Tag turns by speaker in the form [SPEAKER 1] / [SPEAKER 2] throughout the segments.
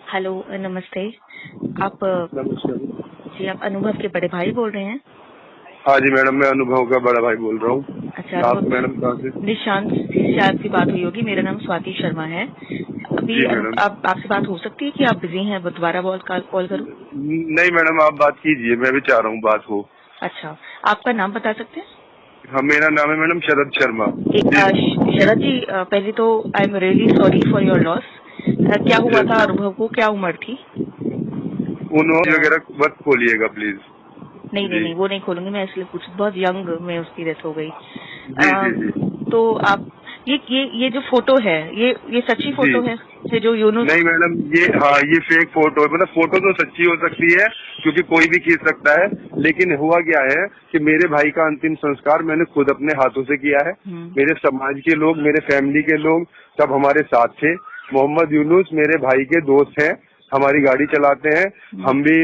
[SPEAKER 1] Hello, नमस्ते। आप
[SPEAKER 2] नमस्कार।
[SPEAKER 1] जी, आप अनुभव के बड़े भाई बोल रहे हैं?
[SPEAKER 2] हाँ जी मैडम, मैं अनुभव का बड़ा भाई बोल रहा हूँ।
[SPEAKER 1] अच्छा,
[SPEAKER 2] आप
[SPEAKER 1] तो
[SPEAKER 2] मैडम कहाँ से?
[SPEAKER 1] निशांत जी से आपकी बात हुई होगी। मेरा नाम स्वाति शर्मा है। अभी
[SPEAKER 2] जी मैडम।
[SPEAKER 1] आप आपसे बात हो सकती है कि आप बिजी हैं? दोबारा कॉल करूं?
[SPEAKER 2] नहीं मैडम, आप बात कीजिए, मैं भी चाह रहा हूँ बात हो।
[SPEAKER 1] अच्छा, आपका नाम बता सकते हैं?
[SPEAKER 2] हाँ, मेरा नाम है मैडम शरद शर्मा जी।
[SPEAKER 1] शरद जी, पहले तो I am really sorry for your loss. क्या हुआ था
[SPEAKER 2] जी,
[SPEAKER 1] अनुभव को? क्या उम्र थी?
[SPEAKER 2] उन्होंने वगैरह मत खोलिएगा प्लीज।
[SPEAKER 1] नहीं नहीं
[SPEAKER 2] जी
[SPEAKER 1] नहीं, वो नहीं खोलूंगी मैं, इसलिए पूछ, बहुत यंग में उसकी डेथ हो गई।
[SPEAKER 2] जी जी जी
[SPEAKER 1] तो आप ये जो फोटो है, ये सच्ची
[SPEAKER 2] जी।
[SPEAKER 1] फोटो है? ये जो यूनुस।
[SPEAKER 2] नहीं मैडम, ये हाँ ये फेक फोटो है। मतलब फोटो तो सच्ची हो सकती है क्योंकि कोई भी खींच सकता है, लेकिन हुआ क्या है कि मेरे भाई का अंतिम संस्कार मैंने खुद अपने हाथों से किया है। मेरे समाज के लोग, मेरे फैमिली के लोग सब हमारे साथ थे। मोहम्मद यूनुस मेरे भाई के दोस्त हैं, हमारी गाड़ी चलाते हैं। हम भी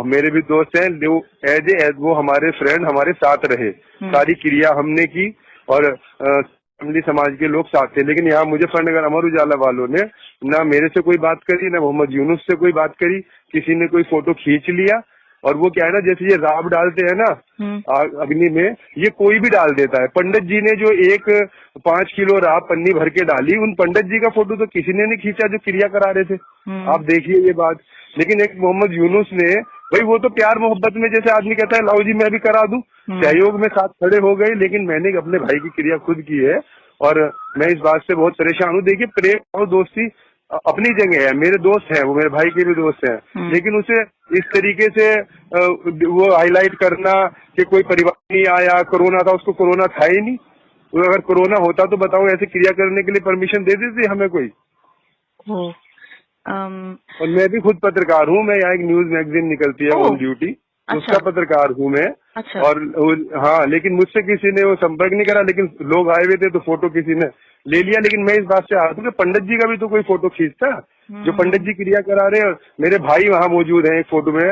[SPEAKER 2] मेरे भी दोस्त हैं, जो एज वो हमारे फ्रेंड हमारे साथ रहे। सारी क्रिया हमने की और फैमिली समाज के लोग साथ थे। लेकिन यहाँ मुजफ्फरनगर अमर उजाला वालों ने ना मेरे से कोई बात करी, ना मोहम्मद यूनुस से कोई बात करी। किसी ने कोई फोटो खींच लिया और वो क्या है ना, जैसे ये राब डालते हैं ना अग्नि में, ये कोई भी डाल देता है। पंडित जी ने जो 5 किलो राब पन्नी भर के डाली, उन पंडित जी का फोटो तो किसी ने नहीं खींचा जो क्रिया करा रहे थे। आप देखिए ये बात। लेकिन एक मोहम्मद यूनुस ने, भाई वो तो प्यार मोहब्बत में जैसे आदमी कहता है लाओ जी मैं भी करा दूं, सहयोग में साथ खड़े हो गए। लेकिन मैंने अपने भाई की क्रिया खुद की है और मैं इस बात से बहुत परेशान हूँ। देखिए, प्रेम और दोस्ती अपनी जगह है, मेरे दोस्त हैं, वो मेरे भाई के भी दोस्त हैं। लेकिन उसे इस तरीके से वो हाईलाइट करना कि कोई परिवार नहीं आया, कोरोना था, उसको कोरोना था ही नहीं। तो अगर कोरोना होता तो बताओ, ऐसे क्रिया करने के लिए परमिशन दे देते हमें कोई?
[SPEAKER 1] वो
[SPEAKER 2] और मैं भी खुद पत्रकार हूँ। मैं यहाँ एक न्यूज मैगजीन निकलती है ऑन ड्यूटी,
[SPEAKER 1] अच्छा
[SPEAKER 2] उसका पत्रकार हूँ मैं।
[SPEAKER 1] अच्छा।
[SPEAKER 2] और हाँ, लेकिन मुझसे किसी ने वो संपर्क नहीं करा। लेकिन लोग आए हुए थे तो फोटो किसी ने ले लिया। लेकिन मैं इस बात से आता हूँ कि पंडित जी का भी तो कोई फोटो खींचता, जो पंडित जी क्रिया करा रहे हैं। और मेरे भाई वहाँ मौजूद हैं एक फोटो में।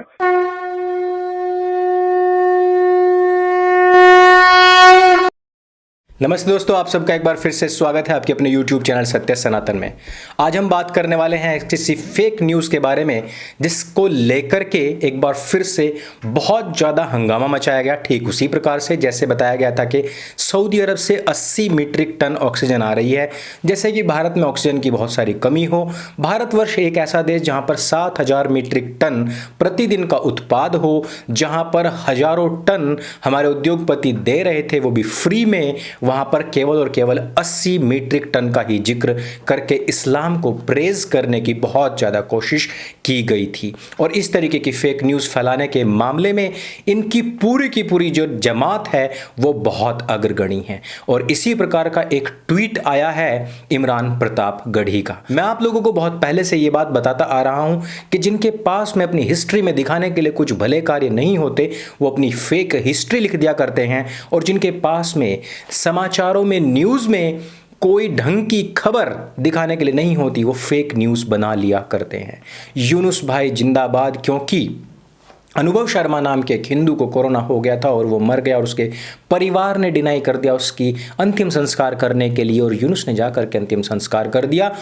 [SPEAKER 3] नमस्ते दोस्तों, आप सबका एक बार फिर से स्वागत है आपके अपने YouTube चैनल सत्य सनातन में। आज हम बात करने वाले हैं किसी फेक न्यूज़ के बारे में, जिसको लेकर के एक बार फिर से बहुत ज़्यादा हंगामा मचाया गया। ठीक उसी प्रकार से जैसे बताया गया था कि सऊदी अरब से 80 मीट्रिक टन ऑक्सीजन आ रही है। जैसे कि भारत में ऑक्सीजन की बहुत सारी कमी हो। भारतवर्ष एक ऐसा देश जहाँ पर 7000 मीट्रिक टन प्रतिदिन का उत्पाद हो, जहाँ पर हजारों टन हमारे उद्योगपति दे रहे थे, वो भी फ्री में। वहां पर केवल और केवल 80 मीट्रिक टन का ही जिक्र करके इस्लाम को प्रेज करने की बहुत ज़्यादा कोशिश की गई थी। और इस तरीके की फेक न्यूज़ फैलाने के मामले में इनकी पूरी की पूरी जो जमात है वो बहुत अग्रगणी है। और इसी प्रकार का एक ट्वीट आया है इमरान प्रताप गढ़ी का। मैं आप लोगों को बहुत पहले से ये बात बताता आ रहा हूं कि जिनके पास में अपनी हिस्ट्री में दिखाने के लिए कुछ भले कार्य नहीं होते, वो अपनी फेक हिस्ट्री लिख दिया करते हैं। और जिनके पास में समाचारों में, न्यूज़ में कोई ढंग की खबर दिखाने के लिए नहीं होती, वो फेक न्यूज़ बना लिया करते हैं। यूनुस भाई जिंदाबाद, क्योंकि अनुभव शर्मा नाम के एक हिंदू को कोरोना हो गया था और वो मर गया और उसके परिवार ने डिनाई कर दिया उसकी अंतिम संस्कार करने के लिए, और यूनुस ने जाकर के अंतिम संस्कार कर दिया।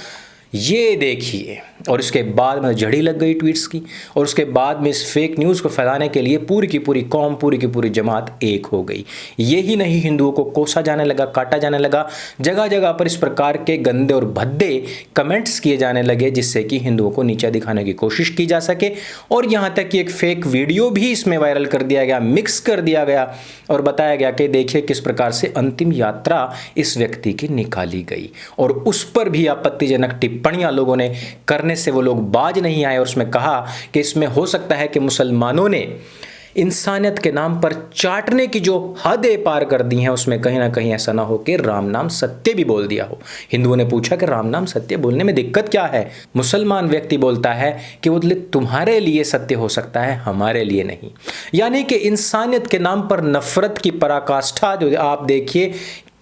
[SPEAKER 3] ये देखिए, और इसके बाद में झड़ी लग गई ट्वीट्स की। और उसके बाद में इस फेक न्यूज़ को फैलाने के लिए पूरी की पूरी कौम, पूरी की पूरी जमात एक हो गई। यही नहीं, हिंदुओं को कोसा जाने लगा, काटा जाने लगा। जगह जगह पर इस प्रकार के गंदे और भद्दे कमेंट्स किए जाने लगे, जिससे कि हिंदुओं को नीचा दिखाने की कोशिश की जा सके। और यहाँ तक कि एक फेक वीडियो भी इसमें वायरल कर दिया गया, मिक्स कर दिया गया और बताया गया कि देखिए किस प्रकार से अंतिम यात्रा इस व्यक्ति की निकाली गई। और उस पर भी आपत्तिजनक टिप्पणियां लोगों ने करने से वो लोग बाज नहीं आए। और उसमें कहा कि इसमें हो सकता है कि मुसलमानों ने इंसानियत के नाम पर चाटने की जो हदें पार कर दी हैं, उसमें कहीं ना कहीं ऐसा ना हो कि राम नाम सत्य भी बोल दिया हो। हिंदुओं ने पूछा कि राम नाम सत्य बोलने में दिक्कत क्या है? मुसलमान व्यक्ति बोलता है कि वो तुम्हारे लिए सत्य हो सकता है, हमारे लिए नहीं। यानी कि इंसानियत के नाम पर नफरत की पराकाष्ठा जो आप देखिए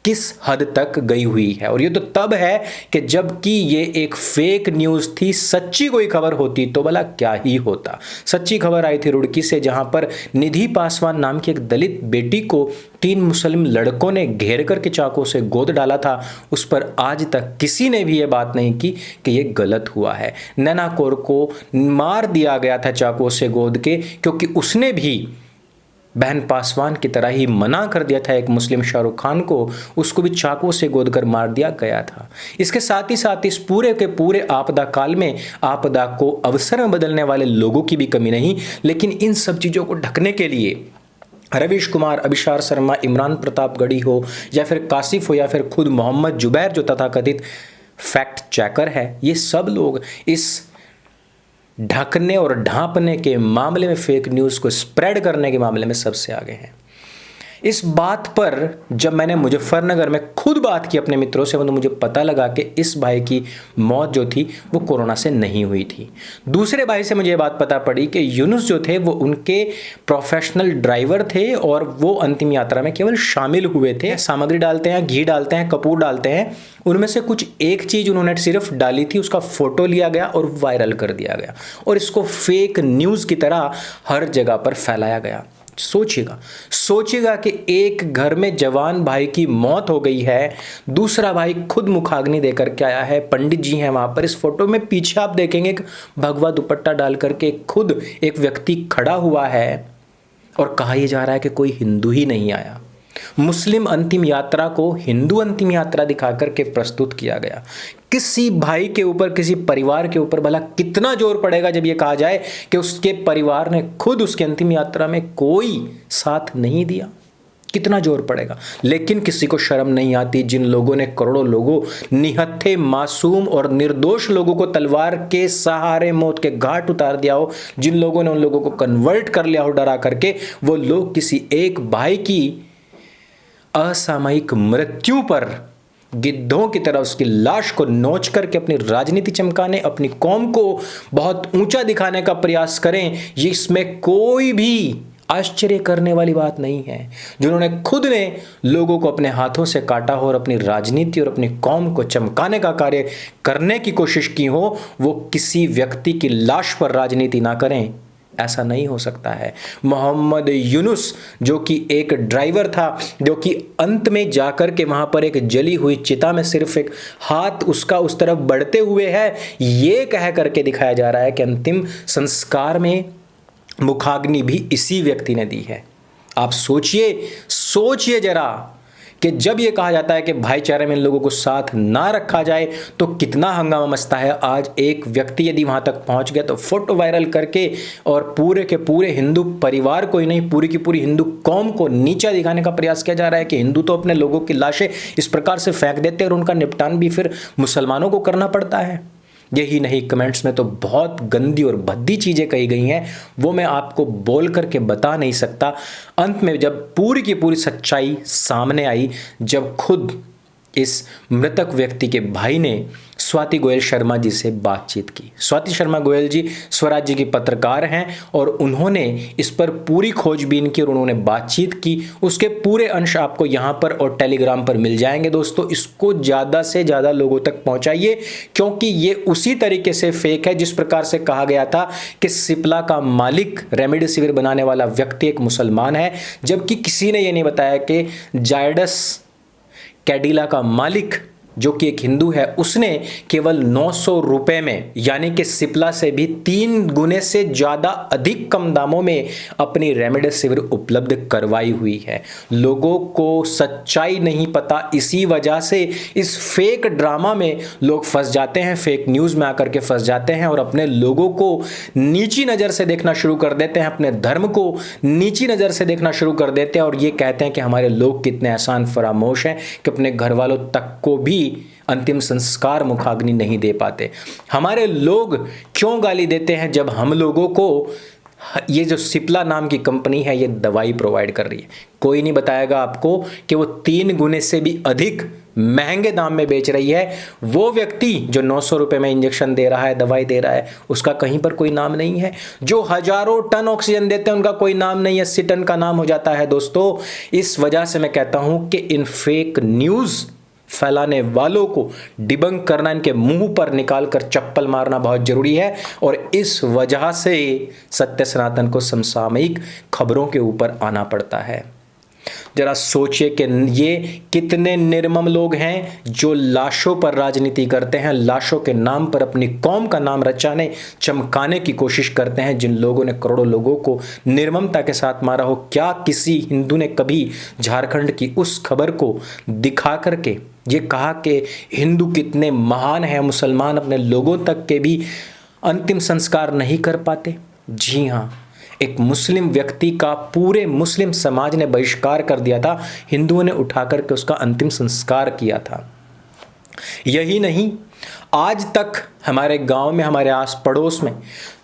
[SPEAKER 3] किस हद तक गई हुई है। और ये तो तब है कि जबकि ये एक फेक न्यूज़ थी, सच्ची कोई खबर होती तो भला क्या ही होता। सच्ची खबर आई थी रुड़की से, जहां पर निधि पासवान नाम की एक दलित बेटी को 3 मुस्लिम लड़कों ने घेर करके चाकू से गोद डाला था। उस पर आज तक किसी ने भी ये बात नहीं की कि ये गलत हुआ है। नैना कौर को मार दिया गया था चाकू से गोद के, क्योंकि उसने भी बहन पासवान की तरह ही मना कर दिया था एक मुस्लिम शाहरुख खान को, उसको भी चाकू से गोद कर मार दिया गया था। इसके साथ ही साथ इस पूरे के पूरे आपदा काल में आपदा को अवसर में बदलने वाले लोगों की भी कमी नहीं, लेकिन इन सब चीज़ों को ढकने के लिए रवीश कुमार, अभिषार शर्मा, इमरान प्रतापगढ़ी हो या फिर कासिफ हो या फिर खुद मोहम्मद जुबैर जो तथाकथित फैक्ट चेकर है, ये सब लोग इस ढकने और ढांपने के मामले में, फेक न्यूज़ को स्प्रेड करने के मामले में सबसे आगे हैं। इस बात पर जब मैंने मुजफ्फरनगर में खुद बात की अपने मित्रों से, तो मुझे पता लगा कि इस भाई की मौत जो थी वो कोरोना से नहीं हुई थी। दूसरे भाई से मुझे ये बात पता पड़ी कि यूनुस जो थे वो उनके प्रोफेशनल ड्राइवर थे और वो अंतिम यात्रा में केवल शामिल हुए थे। सामग्री डालते हैं, घी डालते हैं, कपूर डालते हैं, उनमें से कुछ एक चीज़ उन्होंने सिर्फ डाली थी, उसका फोटो लिया गया और वायरल कर दिया गया और इसको फेक न्यूज़ की तरह हर जगह पर फैलाया गया। सोचिएगा कि एक घर में जवान भाई की मौत हो गई है, दूसरा भाई खुद मुखाग्नि देकर के आया है, पंडित जी हैं वहां पर। इस फोटो में पीछे आप देखेंगे कि भगवा दुपट्टा डाल करके खुद एक व्यक्ति खड़ा हुआ है और कहा यह जा रहा है कि कोई हिंदू ही नहीं आया। मुस्लिम अंतिम यात्रा को हिंदू अंतिम यात्रा दिखाकर के प्रस्तुत किया गया। किसी भाई के ऊपर, किसी परिवार के ऊपर भला कितना जोर पड़ेगा जब यह कहा जाए कि उसके परिवार ने खुद उसकी अंतिम यात्रा में कोई साथ नहीं दिया, कितना जोर पड़ेगा। लेकिन किसी को शर्म नहीं आती, जिन लोगों ने करोड़ों लोगों, निहत्थे, मासूम और निर्दोष लोगों को तलवार के सहारे मौत के घाट उतार दिया हो, जिन लोगों ने उन लोगों को कन्वर्ट कर लिया हो डरा करके, वो लोग किसी एक भाई की असामयिक मृत्यु पर गिद्धों की तरह उसकी लाश को नोच करके अपनी राजनीति चमकाने, अपनी कौम को बहुत ऊंचा दिखाने का प्रयास करें, ये इसमें कोई भी आश्चर्य करने वाली बात नहीं है। जिन्होंने खुद ने लोगों को अपने हाथों से काटा हो और अपनी राजनीति और अपनी कौम को चमकाने का कार्य करने की कोशिश की हो, वो किसी व्यक्ति की लाश पर राजनीति ना करें, ऐसा नहीं हो सकता है। मोहम्मद यूनुस जो कि एक ड्राइवर था, जो कि अंत में जाकर के वहां पर एक जली हुई चिता में सिर्फ एक हाथ उसका उस तरफ बढ़ते हुए है, ये कह करके दिखाया जा रहा है कि अंतिम संस्कार में मुखाग्नि भी इसी व्यक्ति ने दी है। आप सोचिए जरा कि जब ये कहा जाता है कि भाईचारे में इन लोगों को साथ ना रखा जाए तो कितना हंगामा मचता है। आज एक व्यक्ति यदि वहां तक पहुंच गया तो फोटो वायरल करके और पूरे के पूरे हिंदू परिवार को ही नहीं, पूरी की पूरी हिंदू कौम को नीचा दिखाने का प्रयास किया जा रहा है कि हिंदू तो अपने लोगों की लाशें इस प्रकार से फेंक देते हैं और उनका निपटान भी फिर मुसलमानों को करना पड़ता है। यही नहीं, कमेंट्स में तो बहुत गंदी और भद्दी चीज़ें कही गई हैं, वो मैं आपको बोल करके बता नहीं सकता। अंत में जब पूरी की पूरी सच्चाई सामने आई, जब खुद इस मृतक व्यक्ति के भाई ने स्वाति गोयल शर्मा जी से बातचीत की। स्वाति शर्मा गोयल जी स्वराज्य की पत्रकार हैं और उन्होंने इस पर पूरी खोजबीन की और उन्होंने बातचीत की। उसके पूरे अंश आपको यहाँ पर और टेलीग्राम पर मिल जाएंगे। दोस्तों, इसको ज़्यादा से ज़्यादा लोगों तक पहुँचाइए, क्योंकि ये उसी तरीके से फेक है जिस प्रकार से कहा गया था कि सिप्ला का मालिक, रेमडेसिविर बनाने वाला व्यक्ति एक मुसलमान है, जबकि किसी ने ये नहीं बताया कि जायडस कैडिला का मालिक जो कि एक हिंदू है, उसने केवल 900 रुपए में, यानी कि सिप्ला से भी 3 गुने से ज़्यादा अधिक कम दामों में अपनी रेमडेसिविर उपलब्ध करवाई हुई है। लोगों को सच्चाई नहीं पता, इसी वजह से इस फेक ड्रामा में लोग फंस जाते हैं, फेक न्यूज़ में आकर के फंस जाते हैं और अपने लोगों को नीची नज़र से देखना शुरू कर देते हैं, अपने धर्म को नीची नज़र से देखना शुरू कर देते हैं और ये कहते हैं कि हमारे लोग कितने एहसान फरामोश हैं कि अपने घर वालों तक को भी अंतिम संस्कार मुखाग्नि नहीं दे पाते। हमारे लोग क्यों गाली देते हैं जब हम लोगों को ये जो सिप्ला नाम की कंपनी है ये दवाई प्रोवाइड कर रही है। कोई नहीं बताएगा आपको कि वो 3 गुने से भी अधिक महंगे दाम में बेच रही है। वो व्यक्ति जो 900 रुपये में इंजेक्शन दे रहा है, दवाई दे रहा है, उसका कहीं पर कोई नाम नहीं है। जो हजारों टन ऑक्सीजन देते हैं उनका कोई नाम नहीं है, 80 टन का नाम हो जाता है दोस्तों। इस वजह से मैं कहता हूं कि इन फेक न्यूज़ फैलाने वालों को डिबंक करना, इनके मुंह पर निकालकर चप्पल मारना बहुत जरूरी है। और इस वजह से सत्य सनातन को समसामयिक खबरों के ऊपर आना पड़ता है। जरा सोचिए कि ये कितने निर्मम लोग हैं जो लाशों पर राजनीति करते हैं, लाशों के नाम पर अपनी कौम का नाम रचाने चमकाने की कोशिश करते हैं। जिन लोगों ने करोड़ों लोगों को निर्ममता के साथ मारा हो, क्या किसी हिंदू ने कभी झारखंड की उस खबर को दिखा करके ये कहा कि हिंदू कितने महान हैं, मुसलमान अपने लोगों तक के भी अंतिम संस्कार नहीं कर पाते? जी हाँ, एक मुस्लिम व्यक्ति का पूरे मुस्लिम समाज ने बहिष्कार कर दिया था, हिंदुओं ने उठा करके उसका अंतिम संस्कार किया था। यही नहीं, आज तक हमारे गांव में, हमारे आस पड़ोस में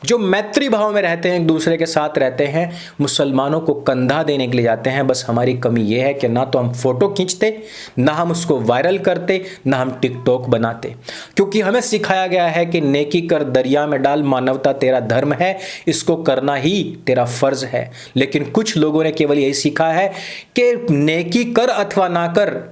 [SPEAKER 3] जो मैत्री भाव में रहते हैं, एक दूसरे के साथ रहते हैं, मुसलमानों को कंधा देने के लिए जाते हैं। बस हमारी कमी यह है कि ना तो हम फोटो खींचते, ना हम उसको वायरल करते, ना हम टिकटॉक बनाते, क्योंकि हमें सिखाया गया है कि नेकी कर दरिया में डाल, मानवता तेरा धर्म है, इसको करना ही तेरा फर्ज है। लेकिन कुछ लोगों ने केवल यही सीखा है कि नेकी कर अथवा ना कर,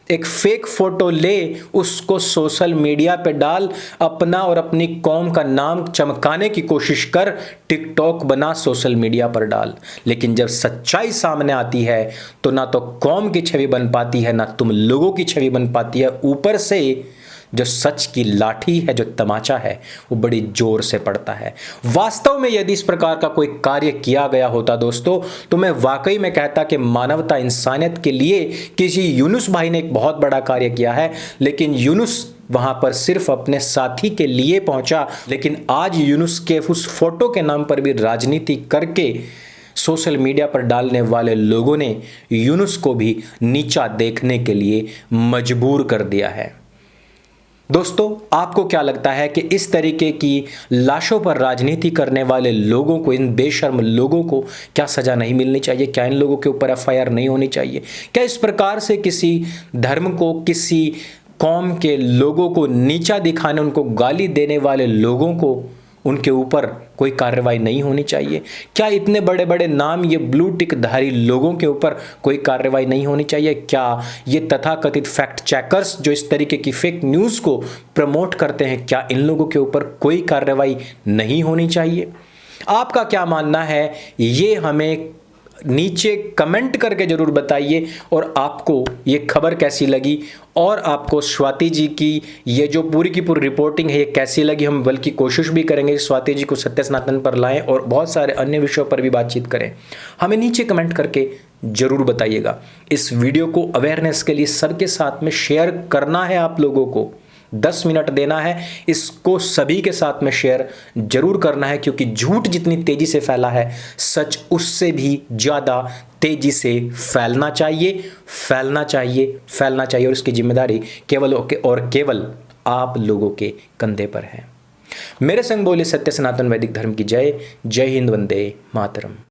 [SPEAKER 3] एक फेक फोटो ले, उसको सोशल मीडिया पे डाल, अपना और अपनी कौम का नाम चमकाने की कोशिश कर, टिकटॉक बना, सोशल मीडिया पर डाल। लेकिन जब सच्चाई सामने आती है तो ना तो कौम की छवि बन पाती है, ना तुम लोगों की छवि बन पाती है। ऊपर से जो सच की लाठी है, जो तमाचा है, वो बड़ी जोर से पड़ता है। वास्तव में यदि इस प्रकार का कोई कार्य किया गया होता दोस्तों, तो मैं वाकई में कहता कि मानवता, इंसानियत के लिए किसी यूनुस भाई ने एक बहुत बड़ा कार्य किया है। लेकिन यूनुस वहां पर सिर्फ अपने साथी के लिए पहुंचा। लेकिन आज यूनुस के उस फोटो के नाम पर भी राजनीति करके सोशल मीडिया पर डालने वाले लोगों ने यूनुस को भी नीचा देखने के लिए मजबूर कर दिया है। दोस्तों, आपको क्या लगता है कि इस तरीके की लाशों पर राजनीति करने वाले लोगों को, इन बेशर्म लोगों को क्या सजा नहीं मिलनी चाहिए? क्या इन लोगों के ऊपर एफआईआर नहीं होनी चाहिए? क्या इस प्रकार से किसी धर्म को, किसी कौम के लोगों को नीचा दिखाने, उनको गाली देने वाले लोगों को, उनके ऊपर कोई कार्रवाई नहीं होनी चाहिए? क्या इतने बड़े बड़े नाम, ये ब्लू टिक धारी लोगों के ऊपर कोई कार्रवाई नहीं होनी चाहिए? क्या ये तथाकथित फैक्ट चेकर्स जो इस तरीके की फेक न्यूज़ को प्रमोट करते हैं, क्या इन लोगों के ऊपर कोई कार्रवाई नहीं होनी चाहिए? आपका क्या मानना है, ये हमें नीचे कमेंट करके जरूर बताइए। और आपको ये खबर कैसी लगी, और आपको स्वाति जी की ये जो पूरी की पूरी रिपोर्टिंग है ये कैसी लगी? हम बल्कि कोशिश भी करेंगे स्वाति जी को सत्य सनातन पर लाएं और बहुत सारे अन्य विषयों पर भी बातचीत करें। हमें नीचे कमेंट करके जरूर बताइएगा। इस वीडियो को अवेयरनेस के लिए सबके साथ में शेयर करना है, आप लोगों को 10 मिनट देना है, इसको सभी के साथ में शेयर जरूर करना है, क्योंकि झूठ जितनी तेजी से फैला है, सच उससे भी ज़्यादा तेजी से फैलना चाहिए, फैलना चाहिए, फैलना चाहिए। और इसकी जिम्मेदारी केवल और केवल आप लोगों के कंधे पर है। मेरे संग बोले सत्य सनातन वैदिक धर्म की जय। जय हिंद, वंदे मातरम।